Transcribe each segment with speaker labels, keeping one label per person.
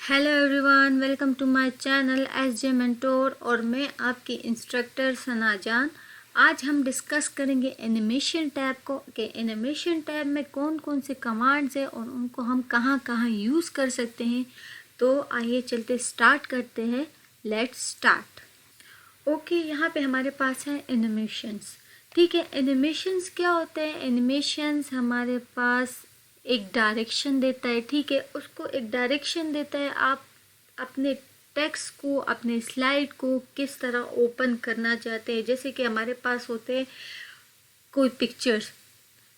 Speaker 1: Hello everyone, welcome to my channel S J mentor और मैं आपकी इंस्ट्रक्टर सना जान। आज हम डिस्कस करेंगे एनिमेशन टैब को कि एनिमेशन टैब में कौन कौन से कमांड्स हैं और उनको हम कहाँ कहाँ यूज़ कर सकते हैं। तो आइए चलते स्टार्ट करते हैं। Let's start. ओके, यहाँ पे हमारे पास है एनिमेशंस। ठीक है, एनिमेशंस क्या होते हैं? एनिमेशंस हमारे पास एक डायरेक्शन देता है। ठीक है, उसको एक डायरेक्शन देता है। आप अपने टेक्स्ट को, अपने स्लाइड को किस तरह ओपन करना चाहते हैं। जैसे कि हमारे पास होते हैं कोई पिक्चर्स।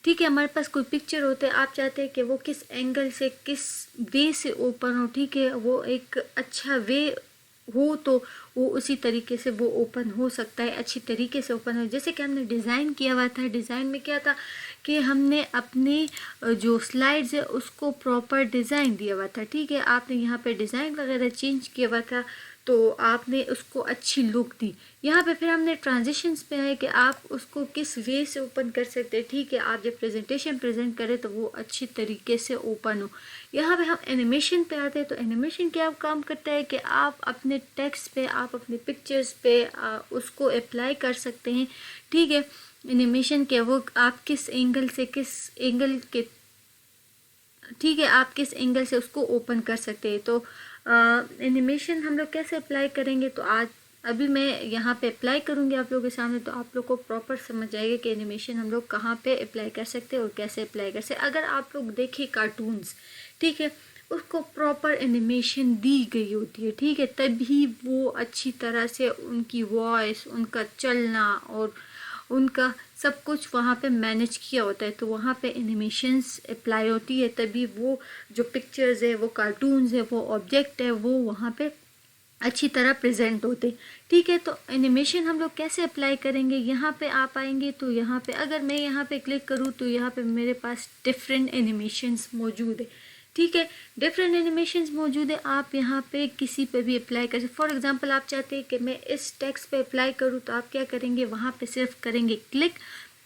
Speaker 1: ठीक है, हमारे पास कोई पिक्चर होते हैं, आप चाहते हैं कि वो किस एंगल से, किस वे से ओपन हो। ठीक है, वो एक अच्छा वे हो तो वो उसी तरीके से वो ओपन हो सकता है, अच्छी तरीके से ओपन हो। जैसे कि हमने डिज़ाइन किया हुआ था। डिज़ाइन में क्या था कि हमने अपने जो स्लाइड्स है उसको प्रॉपर डिज़ाइन दिया हुआ था। ठीक है, आपने यहाँ पे डिज़ाइन वगैरह चेंज किया हुआ था तो आपने उसको अच्छी लुक दी। यहाँ पे फिर हमने ट्रांजिशंस पे है कि आप उसको किस वे से ओपन कर सकते हैं। ठीक है, आप जब प्रेजेंटेशन प्रेजेंट करें तो वो अच्छी तरीके से ओपन हो। यहाँ पे हम एनिमेशन पे आते हैं। तो एनिमेशन क्या काम करता है कि आप अपने टेक्स्ट पे, आप अपने पिक्चर्स पे उसको अप्लाई कर सकते हैं। ठीक है, एनिमेशन क्या, वो आप किस एंगल से, किस एंगल के, ठीक है, आप किस एंगल से उसको ओपन कर सकते हैं। तो एनिमेशन हम लोग कैसे अप्लाई करेंगे, तो आज अभी मैं यहाँ पे अप्लाई करूँगी आप लोगों के सामने, तो आप लोग को प्रॉपर समझ जाएगा कि एनिमेशन हम लोग कहाँ पे अप्लाई कर सकते हैं और कैसे अप्लाई कर सकते हैं। अगर आप लोग देखें कार्टून्स, ठीक है, उसको प्रॉपर एनिमेशन दी गई होती है। ठीक है, तभी वो अच्छी तरह से उनकी वॉइस, उनका चलना और उनका सब कुछ वहाँ पे मैनेज किया होता है। तो वहाँ पे एनिमेशंस अप्लाई होती है, तभी वो जो पिक्चर्स है, वो कार्टून्स है, वो ऑब्जेक्ट है, वो वहाँ पे अच्छी तरह प्रेजेंट होते। ठीक है, तो एनिमेशन हम लोग कैसे अप्लाई करेंगे, यहाँ पे आप आएंगे तो यहाँ पे अगर मैं यहाँ पे क्लिक करूँ तो यहाँ पे मेरे पास डिफरेंट एनिमेशंस मौजूद है। ठीक है, डिफरेंट एनिमेशंस मौजूद है। आप यहाँ पे किसी पे भी अप्लाई कर सकते। फॉर एग्जांपल आप चाहते हैं कि मैं इस टेक्स्ट पे अप्लाई करूँ तो आप क्या करेंगे, वहाँ पे सिर्फ करेंगे क्लिक।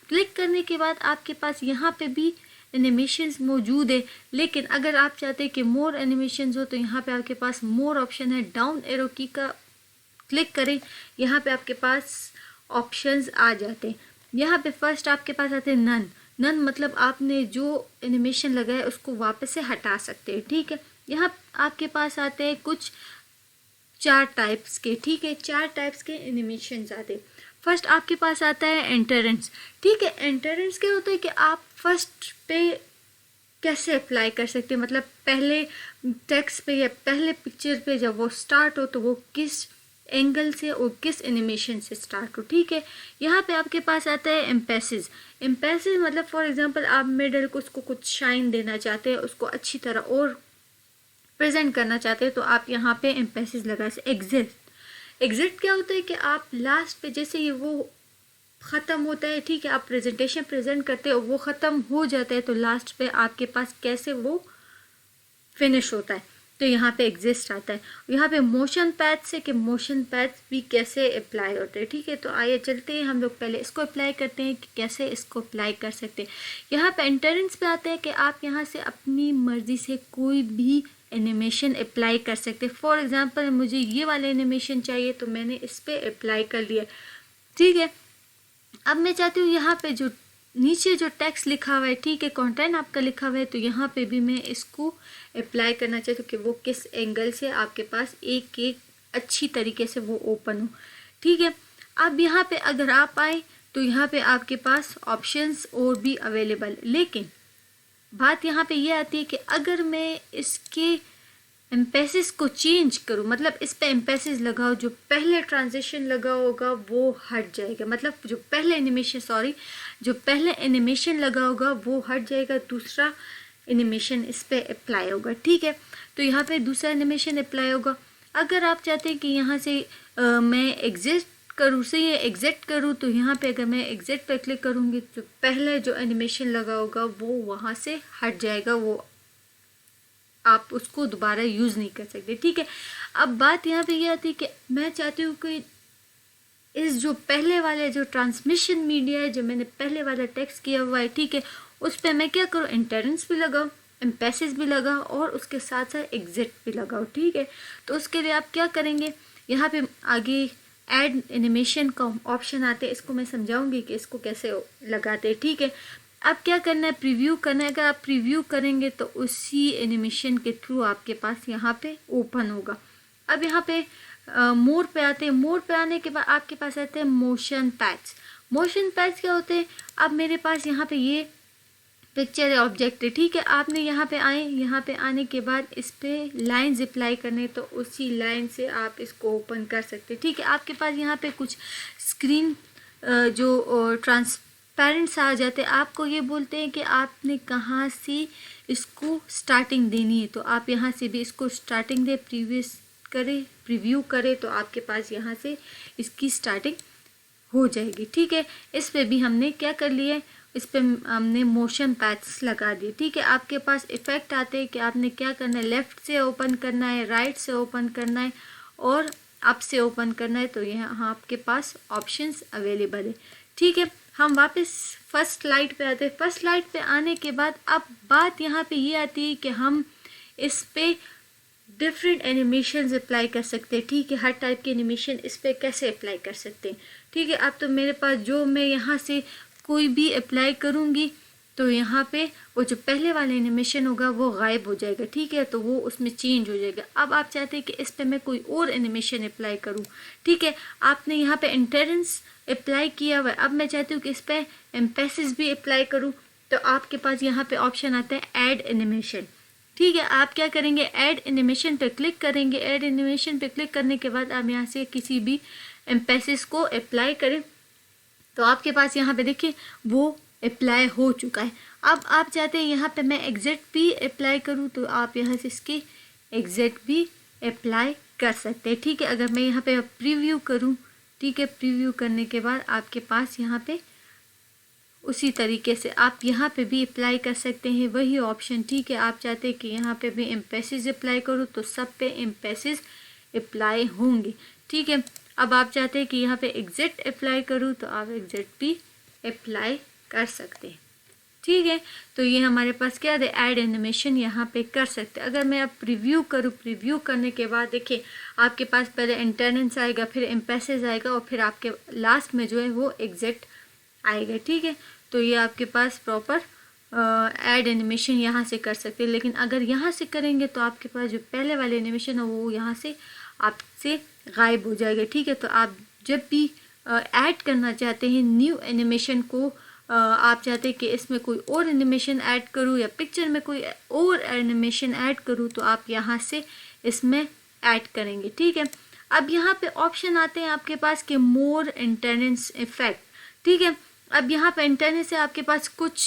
Speaker 1: क्लिक करने के बाद आपके पास यहाँ पे भी एनिमेशंस मौजूद है। लेकिन अगर आप चाहते हैं कि मोर एनिमेशंस हो तो यहाँ पे आपके पास मोर ऑप्शन है। डाउन एरो की का क्लिक करें, यहाँ पे आपके पास ऑप्शंस आ जाते हैं। यहाँ पे फर्स्ट आपके पास आते हैं नन। नन मतलब आपने जो एनिमेशन लगाया उसको वापस से हटा सकते हैं। ठीक है, यहाँ आपके पास आते हैं कुछ 4 टाइप्स के। ठीक है, 4 टाइप्स के एनिमेशंस आते हैं। फर्स्ट आपके पास आता है एंटरेंस। ठीक है, एंटरेंस क्या होता है कि आप फर्स्ट पे कैसे अप्लाई कर सकते हैं, मतलब पहले टेक्स्ट पे या पहले पिक्चर पे जब वो स्टार्ट हो तो वो किस एंगल से और किस एनिमेशन से स्टार्ट हो। ठीक है, यहाँ पे आपके पास आता है एम्पेसिस। एम्पेसिस मतलब फॉर एग्जांपल आप मिडल को उसको कुछ शाइन देना चाहते हैं, उसको अच्छी तरह और प्रेजेंट करना चाहते हैं तो आप यहाँ पे एम्पेसिस लगा सकते। एग्जिट। एग्जिट क्या होता है कि आप लास्ट पे जैसे ही वो ख़त्म होता है, ठीक है, आप प्रेजेंटेशन प्रेजेंट करते हो, वो ख़त्म हो जाता है तो लास्ट पे आपके पास कैसे वो फिनिश होता है, तो यहाँ पे एग्जिस्ट आता है। यहाँ पे मोशन पैथ से कि मोशन पैथ भी कैसे अप्लाई होते हैं। ठीक है, तो आइए चलते हैं, हम लोग पहले इसको अप्लाई करते हैं कि कैसे इसको अप्लाई कर सकते हैं। यहाँ पे एंटरेंस पे आते हैं कि आप यहाँ से अपनी मर्जी से कोई भी एनिमेशन अप्लाई कर सकते हैं। फॉर एग्जांपल मुझे ये वाला एनिमेशन चाहिए तो मैंने इस पर अप्लाई कर लिया। ठीक है, अब मैं चाहती हूँ यहाँ पे जो नीचे जो टेक्स्ट लिखा हुआ है, ठीक है, कंटेंट आपका लिखा हुआ है, तो यहाँ पे भी मैं इसको अप्लाई करना चाहती हूँ कि वो किस एंगल से आपके पास एक एक अच्छी तरीके से वो ओपन हो। ठीक है, अब यहाँ पे अगर आप आए तो यहाँ पे आपके पास ऑप्शंस और भी अवेलेबल, लेकिन बात यहाँ पे ये आती है कि अगर मैं इसके एम्पेसिस को चेंज करूँ, मतलब इस पे एम्पेसिस लगाओ, जो पहले ट्रांजिशन लगा होगा वो हट जाएगा, मतलब जो पहले एनिमेशन लगा होगा वो हट जाएगा, दूसरा एनिमेशन इस पे अप्लाई होगा। ठीक है, तो यहाँ पे दूसरा एनिमेशन अप्लाई होगा। अगर आप चाहते हैं कि यहाँ से मैं एग्जिट करूँ से ये एग्जिट करूँ तो यहाँ पे अगर मैं एग्जिट पे क्लिक करूँगी तो पहले जो एनिमेशन लगा होगा वो वहाँ से हट जाएगा, वो आप उसको दोबारा यूज़ नहीं कर सकते। ठीक है, अब बात यहाँ पे ये आती है कि मैं चाहती हूँ कि इस जो पहले वाले जो ट्रांसमिशन मीडिया है, जो मैंने पहले वाला टेक्स्ट किया हुआ है, ठीक है, उस पर मैं क्या करूँ, एंटरेंस भी लगाऊँ। एम्फेसिस भी लगा और उसके साथ साथ एग्जिट भी लगाओ, ठीक है। तो उसके लिए आप क्या करेंगे, यहाँ पे आगे ऐड एनिमेशन का ऑप्शन आते हैं, इसको मैं समझाऊंगी कि इसको कैसे लगाते हैं, ठीक है। अब क्या करना है, प्रीव्यू करना है। अगर आप प्रीव्यू करेंगे तो उसी एनिमेशन के थ्रू आपके पास यहाँ पे ओपन होगा। अब यहाँ पे मोड पे आते हैं। मोड पे आने के बाद आपके पास आते हैं मोशन पैच। मोशन पैच क्या होते हैं, अब मेरे पास यहाँ पे ये पिक्चर है, ऑब्जेक्ट है, ठीक है। आपने यहाँ पे आए, यहाँ पे आने के बाद इस पे लाइन्स अप्लाई करने, तो उसी लाइन से आप इसको ओपन कर सकते हैं, ठीक है। आपके पास यहाँ पे कुछ स्क्रीन जो ट्रांसपेरेंट्स आ जाते हैं, आपको ये बोलते हैं कि आपने कहाँ से इसको स्टार्टिंग देनी है, तो आप यहाँ से भी इसको स्टार्टिंग दे, प्रीव्यू करें तो आपके पास यहाँ से इसकी स्टार्टिंग हो जाएगी, ठीक है। इस पे भी हमने क्या कर लिया है, इस पे हमने मोशन पैच लगा दिए, ठीक है। आपके पास इफेक्ट आते हैं कि आपने क्या करना है, लेफ्ट से ओपन करना है, राइट से ओपन करना है और अप से ओपन करना है, तो यहाँ आपके पास ऑप्शंस अवेलेबल है, ठीक है। हम वापस फर्स्ट स्लाइड पे आते हैं। फर्स्ट स्लाइड पे आने के बाद अब बात यहाँ पे ये आती है कि हम इस पे डिफरेंट एनिमेशन अप्लाई कर सकते हैं, ठीक है। हर टाइप के एनिमेशन इस पे कैसे अप्लाई कर सकते हैं, ठीक है। अब तो मेरे पास जो मैं यहाँ से कोई भी अप्लाई करूँगी तो यहाँ पे वो जो पहले वाला एनिमेशन होगा वो गायब हो जाएगा, ठीक है, तो वो उसमें चेंज हो जाएगा। अब आप चाहते हैं कि इस पे मैं कोई और एनिमेशन अप्लाई करूँ, ठीक है। आपने यहाँ पे इंटेरेंस अप्लाई किया हुआ है, अब मैं चाहती हूँ कि इस पे एम्फेसिस भी अप्लाई करूँ, तो आपके पास यहाँ पे ऑप्शन आता है ऐड एनिमेशन, ठीक है। आप क्या करेंगे, ऐड एनिमेशन पे क्लिक करेंगे। ऐड एनिमेशन पे क्लिक करने के बाद आप यहाँ से किसी भी एम्फेसिस को अप्लाई करें, तो आपके पास यहाँ पे देखिए वो अप्लाई हो चुका है। अब आप चाहते हैं यहाँ पे मैं एग्जिट भी अप्लाई करूँ, तो आप यहाँ से इसके एग्जिट भी अप्लाई कर सकते हैं, ठीक है। अगर मैं यहाँ पे प्रीव्यू करूँ, ठीक है, प्रीव्यू करने के बाद आपके पास यहाँ पे उसी तरीके से आप यहाँ पे भी अप्लाई कर सकते हैं वही ऑप्शन, ठीक है। आप चाहते हैं कि यहाँ पे भी एम्फेसिस अप्लाई करूँ तो सब पे एम्फेसिस अप्लाई होंगे, ठीक है। अब आप चाहते हैं कि यहाँ पे एग्जिट अप्लाई करूँ तो आप एग्जिट भी अप्लाई कर सकते हैं, ठीक है। तो ये हमारे पास क्या है, ऐड एनिमेशन यहाँ पे कर सकते हैं। अगर मैं अब प्रीव्यू करूँ, प्रीव्यू करने के बाद देखिए आपके पास पहले इंटरनेंस आएगा, फिर एम्फेसिस आएगा और फिर आपके लास्ट में जो है वो एग्जिट आएगा, ठीक है। तो ये आपके पास प्रॉपर ऐड एनिमेशन यहाँ से कर सकते हैं। लेकिन अगर यहाँ से करेंगे तो आपके पास जो पहले वाले एनिमेशन है वो यहाँ से आपसे गायब हो जाएगा, ठीक है। तो आप जब भी ऐड करना चाहते हैं न्यू एनिमेशन को, आप चाहते हैं कि इसमें कोई और एनिमेशन ऐड करूँ या पिक्चर में कोई और एनिमेशन ऐड करूँ, तो आप यहाँ से इसमें ऐड करेंगे, ठीक है। अब यहाँ पे ऑप्शन आते हैं आपके पास कि मोर इंटरनेंस इफेक्ट, ठीक है। अब यहाँ पे इंटरनेट से आपके पास कुछ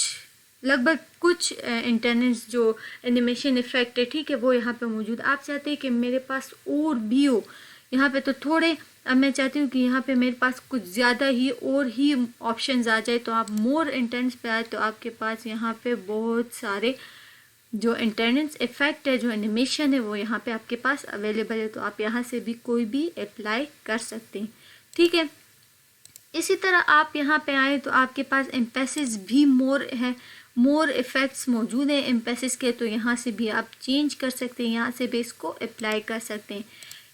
Speaker 1: लगभग कुछ इंटरनेट जो एनिमेशन इफेक्ट है, ठीक है, वो यहाँ पे मौजूद। आप चाहते हैं कि मेरे पास और भी हो यहाँ पे, तो थोड़े अब मैं चाहती हूँ कि यहाँ पे मेरे पास कुछ ज़्यादा ही और ही ऑप्शंस आ जाए, तो आप मोर इंटरनेट पे आए तो आपके पास यहाँ पे बहुत सारे जो इंटरनेट इफेक्ट है, जो एनिमेशन है वो यहाँ पे आपके पास अवेलेबल है, तो आप यहाँ से भी कोई भी अप्लाई कर सकते हैं, ठीक है। इसी तरह आप यहाँ पे आए तो आपके पास एम्फेसिस भी मोर है, मोर इफ़ेक्ट्स मौजूद है एम्फेसिस के, तो यहाँ से भी आप चेंज कर सकते हैं, यहाँ से भी इसको अप्लाई कर सकते हैं।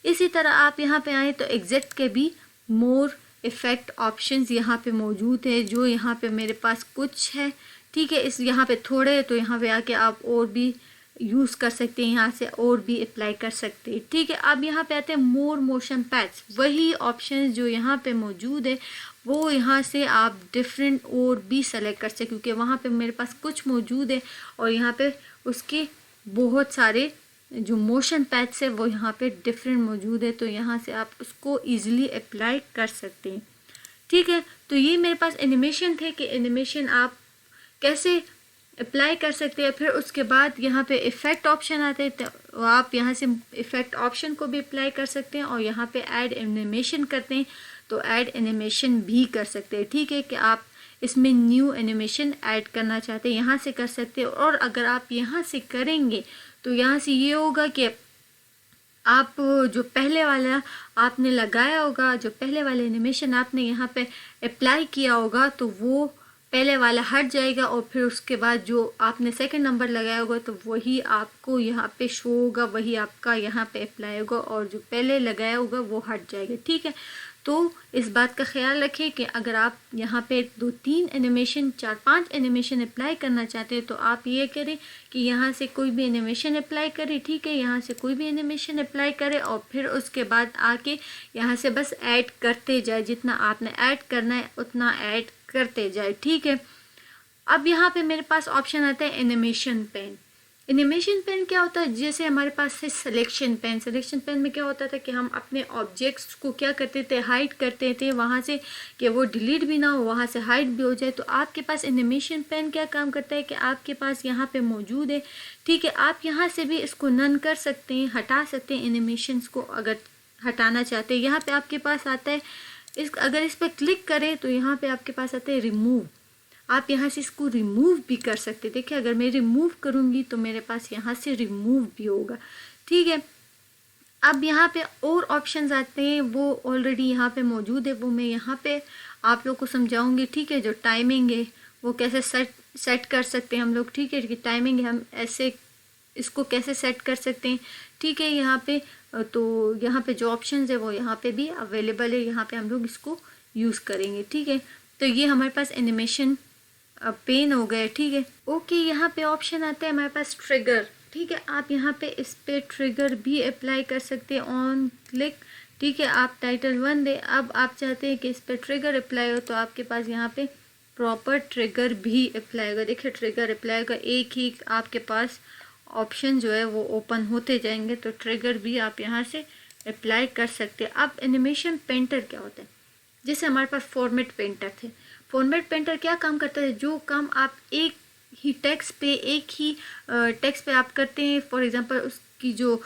Speaker 1: इसी तरह आप यहाँ पे आए तो एग्जिट के भी मोर इफ़ेक्ट ऑप्शंस यहाँ पे मौजूद है, जो यहाँ पे मेरे पास कुछ है, ठीक है। इस यहाँ पे थोड़े है तो यहाँ पे आके आप और भी यूज़ कर सकते हैं, यहाँ से और भी अप्लाई कर सकते हैं, ठीक है। अब यहाँ पे आते हैं मोर मोशन पैच, वही ऑप्शन जो यहाँ पे मौजूद है वो यहाँ से आप डिफरेंट और भी सेलेक्ट कर सकते, क्योंकि वहाँ पे मेरे पास कुछ मौजूद है और यहाँ पे उसके बहुत सारे जो मोशन पैच है वो यहाँ पे डिफरेंट मौजूद है, तो यहाँ से आप उसको ईजिली अप्लाई कर सकते हैं, ठीक है। तो ये मेरे पास एनिमेशन थे कि एनिमेशन आप कैसे अप्लाई कर सकते हैं। फिर उसके बाद यहाँ पे इफ़ेक्ट ऑप्शन आते हैं, तो आप यहाँ से इफ़ेक्ट ऑप्शन को भी अप्लाई कर सकते हैं और यहाँ पे ऐड एनिमेशन करते हैं तो ऐड एनिमेशन भी कर सकते हैं, ठीक है। कि आप इसमें न्यू एनिमेशन ऐड करना चाहते हैं यहाँ से कर सकते हैं। और अगर आप यहाँ से करेंगे तो यहाँ से ये होगा कि आप जो पहले वाला आपने लगाया होगा, जो पहले वाले एनिमेशन आपने यहाँ पे अप्लाई किया होगा, तो वो पहले वाला हट जाएगा और फिर उसके बाद जो आपने सेकंड नंबर लगाया होगा तो वही आपको यहाँ पे शो होगा, वही आपका यहाँ पे अप्लाई होगा, और जो पहले लगाया होगा वो हट जाएगा। ठीक है, तो इस बात का ख्याल रखें कि अगर आप यहाँ पे 2-3 एनिमेशन 4-5 एनिमेशन अप्लाई करना चाहते हैं तो आप ये करें कि यहाँ से कोई भी एनिमेशन अप्लाई करें। ठीक है, यहाँ से कोई भी एनिमेशन अप्लाई करें और फिर उसके बाद आके यहाँ से बस ऐड करते जाए, जितना आपने ऐड करना है उतना ऐड करते जाए। ठीक है, अब यहाँ पे मेरे पास ऑप्शन आता है एनिमेशन पेन। एनिमेशन पेन क्या होता है, जैसे हमारे पास है सिलेक्शन पेन। सिलेक्शन पेन में क्या होता था कि हम अपने ऑब्जेक्ट्स को क्या करते थे, हाइड करते थे वहाँ से कि वो डिलीट भी ना हो, वहाँ से हाइड भी हो जाए। तो आपके पास एनिमेशन पेन क्या काम करता है कि आपके पास यहाँ पे मौजूद है। ठीक है, आप यहाँ से भी इसको नन कर सकते हैं, हटा सकते हैं एनिमेशंस को अगर हटाना चाहते हैं। यहाँ पर आपके पास आता है अगर इस पर क्लिक करें तो यहाँ पर आपके पास आता है रिमूव। आप यहाँ से इसको रिमूव भी कर सकते। देखिए, अगर मैं रिमूव करूँगी तो मेरे पास यहाँ से रिमूव भी होगा। ठीक है, अब यहाँ पे और ऑप्शंस आते हैं, वो ऑलरेडी यहाँ पे मौजूद है, वो मैं यहाँ पे आप लोग को समझाऊंगी। ठीक है, जो टाइमिंग है वो कैसे सेट कर सकते हैं हम लोग। ठीक है, कि टाइमिंग हम ऐसे इसको कैसे सेट कर सकते हैं। ठीक है, यहाँ पे तो यहाँ पे जो ऑप्शंस है वो यहाँ पे भी अवेलेबल है, यहाँ पे हम लोग इसको यूज़ करेंगे। ठीक है, तो ये हमारे पास एनिमेशन पेन हो गया। ठीक है, ओके, यहाँ पे ऑप्शन आता है हमारे पास ट्रिगर। ठीक है, आप यहाँ पे इस पे ट्रिगर भी अप्लाई कर सकते हैं ऑन क्लिक। ठीक है, आप टाइटल 1 दे। अब आप चाहते हैं कि इस पे ट्रिगर अप्लाई हो तो आपके पास यहाँ पे प्रॉपर ट्रिगर भी अप्लाई होगा। देखिए, ट्रिगर अप्लाई होगा, एक ही आपके पास ऑप्शन जो है वो ओपन होते जाएंगे, तो ट्रिगर भी आप यहाँ से अप्लाई कर सकते हैं। अब एनिमेशन पेंटर क्या होता है, जैसे हमारे पास फॉर्मेट पेंटर थे। फॉर्मेट पेंटर क्या काम करता है, जो काम आप एक ही टेक्स्ट पे आप करते हैं, फॉर एग्जांपल उसकी जो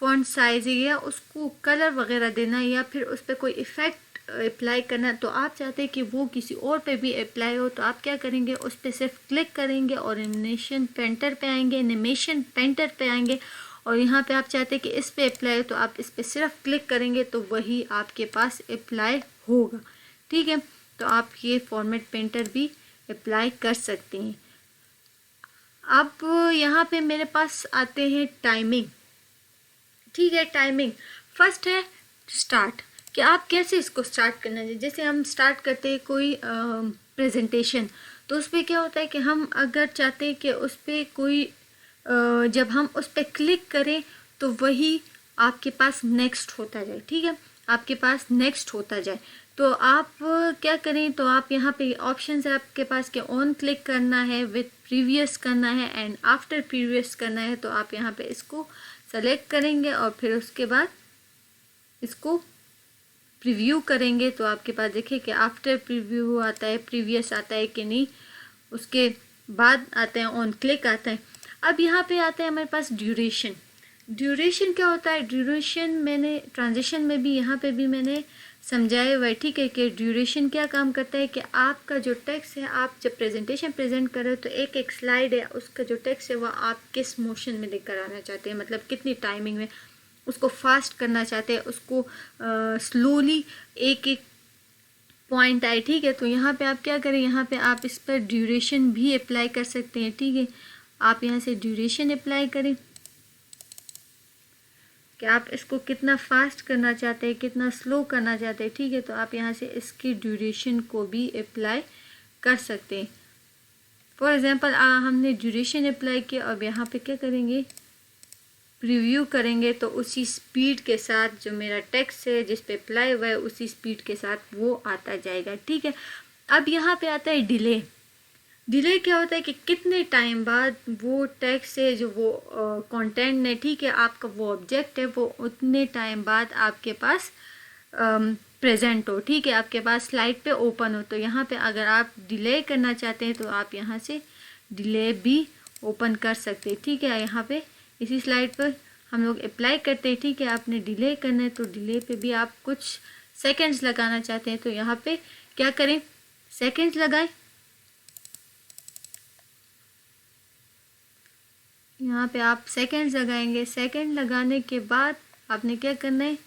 Speaker 1: फॉन्ट साइज है या उसको कलर वगैरह देना या फिर उस पर कोई इफ़ेक्ट अप्लाई करना, तो आप चाहते हैं कि वो किसी और पे भी अप्लाई हो, तो आप क्या करेंगे, उस पर सिर्फ क्लिक करेंगे और एनिमेशन पेंटर पे आएंगे और यहाँ पे आप चाहते हैं कि इस पे अप्लाई हो तो आप इस पे सिर्फ क्लिक करेंगे तो वही आपके पास अप्लाई होगा। ठीक है, तो आप ये फॉर्मेट पेंटर भी अप्लाई कर सकते हैं। अब यहाँ पे मेरे पास आते हैं टाइमिंग। ठीक है, टाइमिंग फर्स्ट है स्टार्ट, कि आप कैसे इसको स्टार्ट करना चाहिए। जैसे हम स्टार्ट करते हैं कोई प्रेजेंटेशन, तो उस पर क्या होता है कि हम अगर चाहते हैं कि उस पर कोई जब हम उस पर क्लिक करें तो वही आपके पास नेक्स्ट होता जाए। ठीक है, आपके पास नेक्स्ट होता जाए, तो आप क्या करें, तो आप यहाँ पे ऑप्शन है आपके पास कि ऑन क्लिक करना है, विद प्रीवियस करना है एंड आफ्टर प्रीवियस करना है। तो आप यहाँ पे इसको सेलेक्ट करेंगे और फिर उसके बाद इसको प्रीव्यू करेंगे, तो आपके पास देखिए कि आफ्टर प्रीव्यू आता है, प्रीवियस आता है कि नहीं, उसके बाद आता है ऑन क्लिक आता है। अब यहाँ पे आता है हमारे पास ड्यूरेशन। ड्यूरेशन क्या होता है, ड्यूरेशन मैंने ट्रांजिशन में भी यहाँ पे भी मैंने समझाया हुआ है। ठीक है, कि ड्यूरेशन क्या काम करता है कि आपका जो टेक्स्ट है, आप जब प्रेजेंटेशन प्रेजेंट कर रहे हो तो एक स्लाइड है, उसका जो टेक्स्ट है वो आप किस मोशन में लेकर आना चाहते हैं, मतलब कितनी टाइमिंग में, उसको फास्ट करना चाहते हैं, उसको स्लोली एक पॉइंट आए। ठीक है, तो यहाँ पे आप क्या करें, यहाँ पे आप इस पर ड्यूरेशन भी अप्लाई कर सकते हैं। ठीक है, आप यहाँ से ड्यूरेशन अप्लाई करें कि आप इसको कितना फास्ट करना चाहते हैं, कितना स्लो करना चाहते हैं। ठीक है, तो आप यहाँ से इसकी ड्यूरेशन को भी अप्लाई कर सकते हैं। फॉर एग्जांपल हमने ड्यूरेशन अप्लाई किया, अब यहाँ पे क्या करेंगे, प्रीव्यू करेंगे, तो उसी स्पीड के साथ जो मेरा टेक्स्ट है जिस पे अप्लाई हुआ है उसी स्पीड के साथ वो आता जाएगा। ठीक है, अब यहाँ पे आता है डिले। डिले क्या होता है कि कितने टाइम बाद वो टेक्स्ट है जो वो कंटेंट है, ठीक है, आपका वो ऑब्जेक्ट है, वो उतने टाइम बाद आपके पास प्रेजेंट हो। ठीक है, आपके पास स्लाइड पे ओपन हो। तो यहाँ पे अगर आप डिले करना चाहते हैं तो आप यहाँ से डिले भी ओपन कर सकते हैं। ठीक है, यहाँ पे इसी स्लाइड पर हम लोग अप्लाई करते हैं। ठीक है, आपने डिले करना है तो डिले पे भी आप कुछ सेकंड्स लगाना चाहते हैं तो यहाँ पे क्या करें, सेकंड्स लगाएं। यहाँ पे आप सेकंड्स लगाएंगे। सेकंड लगाने के बाद आपने क्या करना है,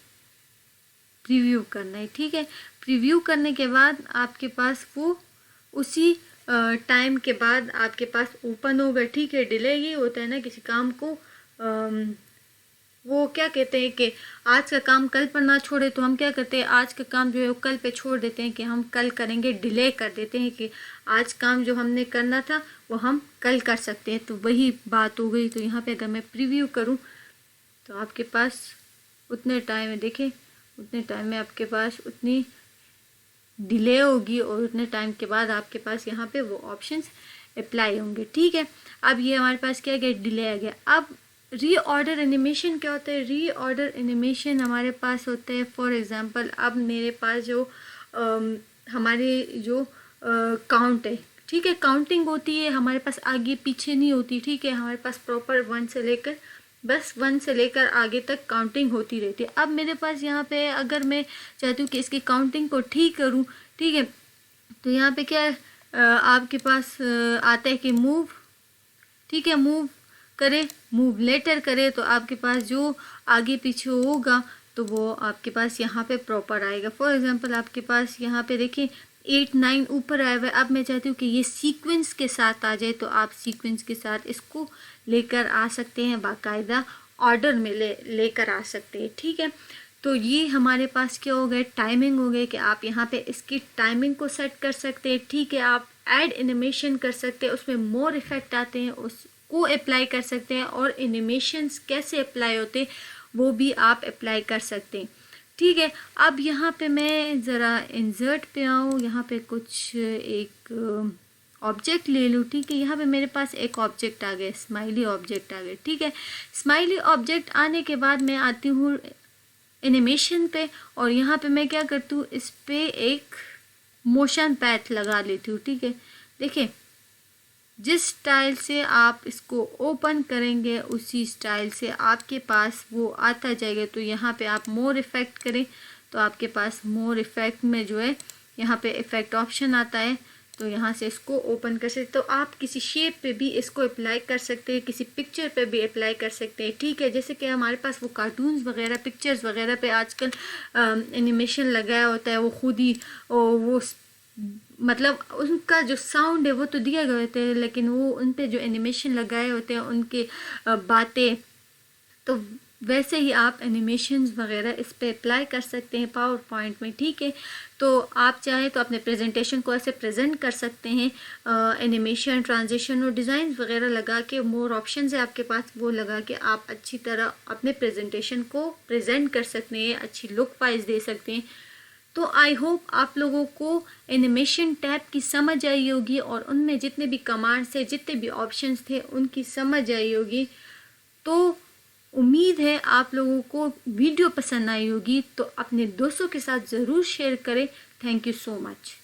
Speaker 1: प्रीव्यू करना है। ठीक है, प्रीव्यू करने के बाद आपके पास वो उसी टाइम के बाद आपके पास ओपन होगा। ठीक है, डिले ये होता है ना किसी काम को वो क्या कहते हैं कि आज का काम कल पर ना छोड़े, तो हम क्या करते हैं आज का काम जो है वो कल पे छोड़ देते हैं कि हम कल करेंगे, डिले कर देते हैं कि आज काम जो हमने करना था वो हम कल कर सकते हैं। तो वही बात हो गई। तो यहाँ पे अगर मैं प्रीव्यू करूँ तो आपके पास उतने टाइम में देखें, उतने टाइम में आपके पास उतनी डिले होगी और उतने टाइम के बाद आपके पास यहाँ पे वो ऑप्शंस अप्लाई होंगे। ठीक है, अब ये हमारे पास क्या गया, डिले आ गया। अब रीऑर्डर एनिमेशन क्या होता है? रीऑर्डर एनिमेशन हमारे पास होता है फॉर एग्जांपल अब मेरे पास जो हमारे जो काउंट है, ठीक है, काउंटिंग होती है हमारे पास, आगे पीछे नहीं होती। ठीक है, हमारे पास प्रॉपर 1 से लेकर बस 1 से लेकर आगे तक काउंटिंग होती रहती है। अब मेरे पास यहाँ पे अगर मैं चाहती हूँ कि इसकी काउंटिंग को ठीक करूँ, ठीक है, तो यहाँ पे क्या है आपके पास आता है कि मूव, ठीक है, मूव करे, मूव लेटर करे, तो आपके पास जो आगे पीछे होगा तो वो आपके पास यहाँ पे प्रॉपर आएगा। फॉर एग्जांपल आपके पास यहाँ पे देखिए 8 9 ऊपर आया हुआ है। अब मैं चाहती हूँ कि ये सीक्वेंस के साथ आ जाए, तो आप सीक्वेंस के साथ इसको लेकर आ सकते हैं, बाकायदा ऑर्डर में लेकर आ सकते हैं। ठीक है, तो ये हमारे पास क्या हो गया, टाइमिंग हो गई कि आप यहाँ पे इसकी टाइमिंग को सेट कर सकते हैं। ठीक है, आप ऐड एनिमेशन कर सकते हैं, उसमें मोर इफेक्ट आते हैं उसको अप्लाई कर सकते हैं, और एनिमेशंस कैसे अप्लाई होते हैं वो भी आप अप्लाई कर सकते हैं। ठीक है, अब यहाँ पे मैं ज़रा इंसर्ट पे आऊँ, यहाँ पे कुछ एक ऑब्जेक्ट ले लूँ। ठीक है, यहाँ पे मेरे पास एक ऑब्जेक्ट आ गया, स्माइली ऑब्जेक्ट आ गया। ठीक है, स्माइली ऑब्जेक्ट आने के बाद मैं आती हूँ एनिमेशन पे, और यहाँ पे मैं क्या करती हूँ, इस पे एक मोशन पैथ लगा लेती हूँ। ठीक है, देखिए जिस स्टाइल से आप इसको ओपन करेंगे उसी स्टाइल से आपके पास वो आता जाएगा। तो यहाँ पे आप मोर इफ़ेक्ट करें तो आपके पास मोर इफ़ेक्ट में जो है यहाँ पे इफ़ेक्ट ऑप्शन आता है, तो यहाँ से इसको ओपन कर सकते। तो आप किसी शेप पे भी इसको अप्लाई कर सकते हैं, किसी पिक्चर पे भी अप्लाई कर सकते हैं। ठीक है, जैसे कि हमारे पास वो कार्टून्स वगैरह, पिक्चर्स वगैरह पे आजकल एनिमेशन लगाया होता है, वो खुद ही वो मतलब उनका जो साउंड है वो तो दिया गया होता है, लेकिन वो उन पे जो एनिमेशन लगाए होते हैं उनके बातें, तो वैसे ही आप एनिमेशंस वगैरह इस पे अप्लाई कर सकते हैं पावर पॉइंट में। ठीक है, तो आप चाहें तो अपने प्रेजेंटेशन को ऐसे प्रेजेंट कर सकते हैं, एनिमेशन, ट्रांजिशन और डिज़ाइन वगैरह लगा के, मोर ऑप्शन है आपके पास, वो लगा के आप अच्छी तरह अपने प्रेजेंटेशन को प्रेजेंट कर सकते हैं, अच्छी लुक वाइज दे सकते हैं। तो आई होप आप लोगों को एनिमेशन टैब की समझ आई होगी, और उनमें जितने भी कमांड्स थे, जितने भी ऑप्शंस थे, उनकी समझ आई होगी। तो उम्मीद है आप लोगों को वीडियो पसंद आई होगी, तो अपने दोस्तों के साथ ज़रूर शेयर करें। Thank you so much.